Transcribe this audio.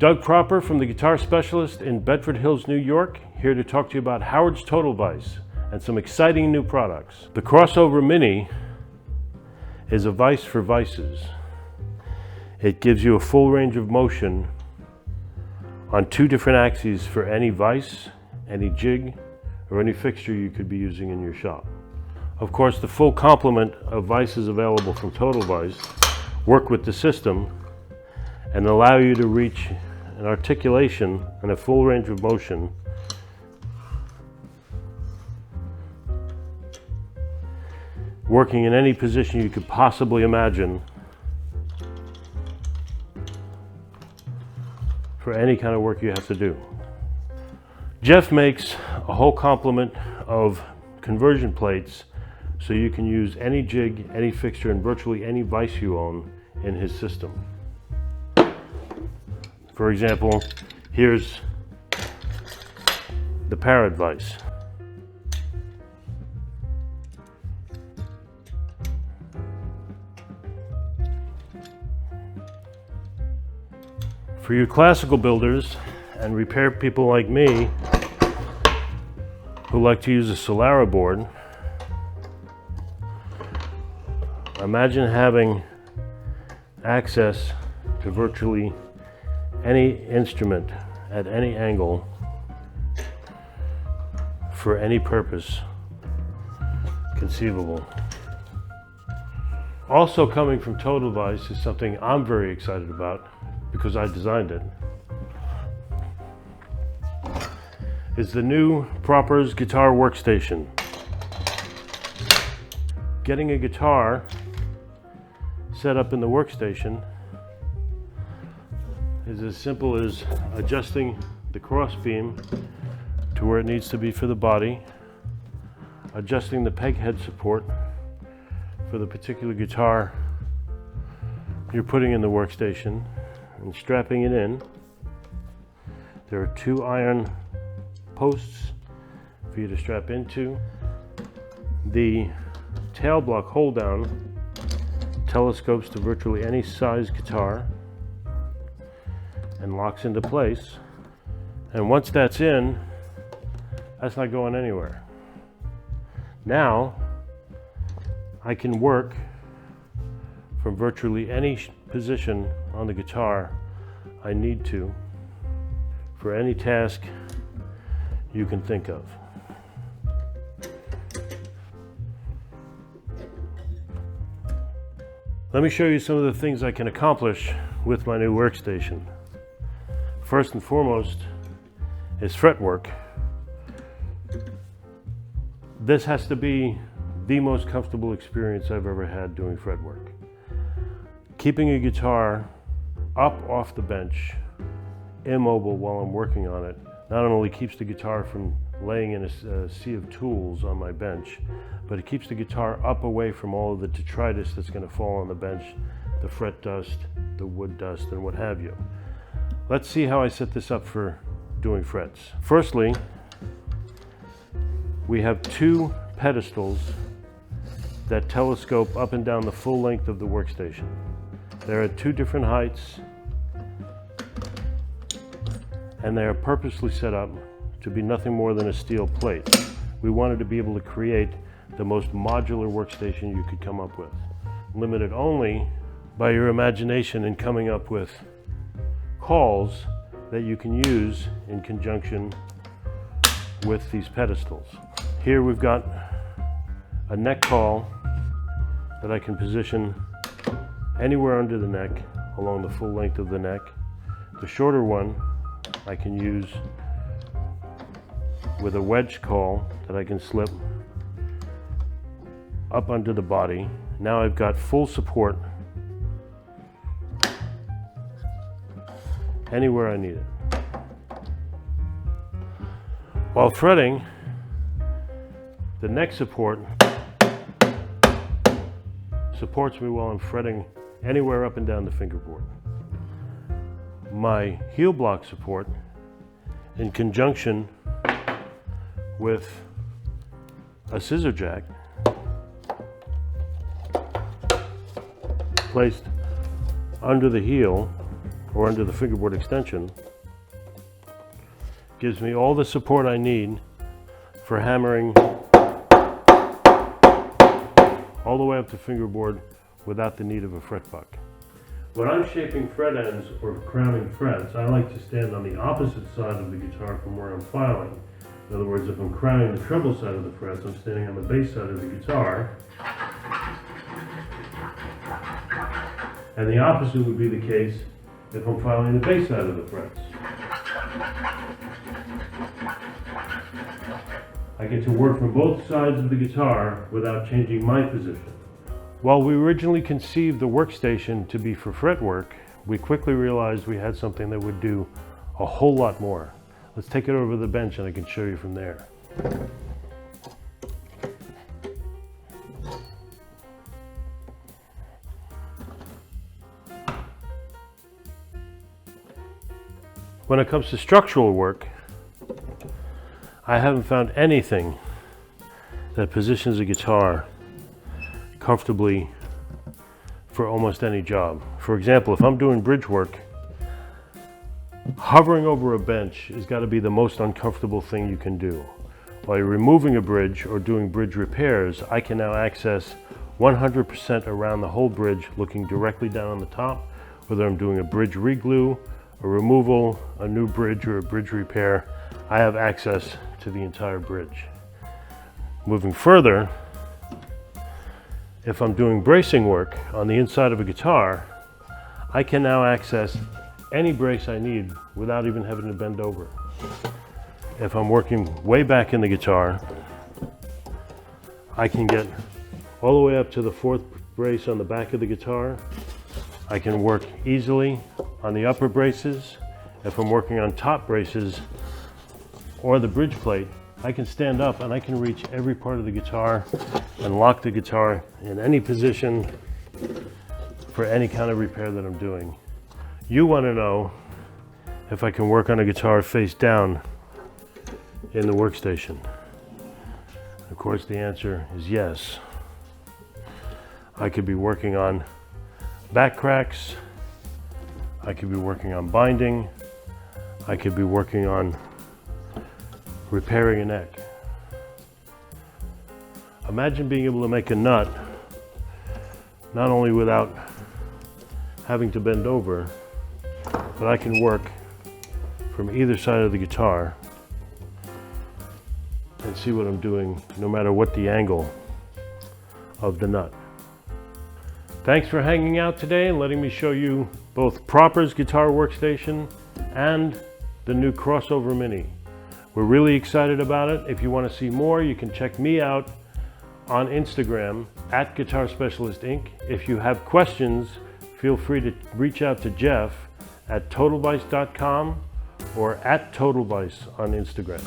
Doug Proper from the Guitar Specialist in Bedford Hills, New York, here to talk to you about Howard's Total Vise and some exciting new products. The Crossover Mini is a vise for vices. It gives you a full range of motion on 2 different axes for any vise, any jig, or any fixture you could be using in your shop. Of course, the full complement of vices available from Total Vise work with the system and allow you to reach an articulation and a full range of motion working in any position you could possibly imagine for any kind of work you have to do. Jeff makes a whole complement of conversion plates so you can use any jig, any fixture, and virtually any vise you own in his system. For example, here's the Parrot vise. For you classical builders and repair people like me who like to use a Solara board, imagine having access to virtually any instrument at any angle for any purpose conceivable. Also coming from Total Vise is something I'm very excited about because I designed it. Is the new Proper's Guitar Workstation. Getting a guitar set up in the workstation is as simple as adjusting the cross beam to where it needs to be for the body, adjusting the peg head support for the particular guitar you're putting in the workstation, and strapping it in. There are 2 iron posts for you to strap into. The tail block hold down telescopes to virtually any size guitar and locks into place. And once that's in, that's not going anywhere. Now I can work from virtually any position on the guitar I need to for any task you can think of. Let me show you some of the things I can accomplish with my new workstation. First and foremost is fretwork. This has to be the most comfortable experience I've ever had doing fretwork. Keeping a guitar up off the bench, immobile while I'm working on it, not only keeps the guitar from laying in a sea of tools on my bench, but it keeps the guitar up away from all of the detritus that's going to fall on the bench, the fret dust, the wood dust, and what have you. Let's see how I set this up for doing frets. Firstly, we have 2 pedestals that telescope up and down the full length of the workstation. They're at 2 different heights, and they are purposely set up to be nothing more than a steel plate. We wanted to be able to create the most modular workstation you could come up with, limited only by your imagination in coming up with calls that you can use in conjunction with these pedestals. Here we've got a neck call that I can position anywhere under the neck along the full length of the neck. The shorter one I can use with a wedge call that I can slip up under the body. Now I've got full support anywhere I need it. While fretting, the neck support supports me while I'm fretting anywhere up and down the fingerboard. My heel block support, in conjunction with a scissor jack placed under the heel, or under the fingerboard extension, gives me all the support I need for hammering all the way up to fingerboard without the need of a fretbook. When I'm shaping fret ends or crowning frets, I like to stand on the opposite side of the guitar from where I'm filing. In other words, if I'm crowning the treble side of the frets, I'm standing on the bass side of the guitar. And the opposite would be the case if I'm filing the bass side of the frets. I get to work from both sides of the guitar without changing my position. While we originally conceived the workstation to be for fret work, we quickly realized we had something that would do a whole lot more. Let's take it over to the bench and I can show you from there. When it comes to structural work, I haven't found anything that positions a guitar comfortably for almost any job. For example, if I'm doing bridge work, hovering over a bench has got to be the most uncomfortable thing you can do. While you're removing a bridge or doing bridge repairs, I can now access 100% around the whole bridge, looking directly down on the top, whether I'm doing a bridge reglue, a removal, a new bridge, or a bridge repair. I have access to the entire bridge. Moving further, if I'm doing bracing work on the inside of a guitar, I can now access any brace I need without even having to bend over. If I'm working way back in the guitar, I can get all the way up to the 4th brace on the back of the guitar. I can work easily on the upper braces. If I'm working on top braces or the bridge plate, I can stand up and I can reach every part of the guitar and lock the guitar in any position for any kind of repair that I'm doing. You want to know if I can work on a guitar face down in the workstation. Of course, the answer is yes. I could be working on back cracks, I could be working on binding, I could be working on repairing a neck. Imagine being able to make a nut not only without having to bend over, but I can work from either side of the guitar and see what I'm doing no matter what the angle of the nut. Thanks for hanging out today and letting me show you both Proper's guitar workstation and the new Crossover Mini. We're really excited about it. If you want to see more, you can check me out on Instagram at Guitar Specialist Inc. If you have questions, feel free to reach out to Jeff at totalvise.com or at totalvise on Instagram.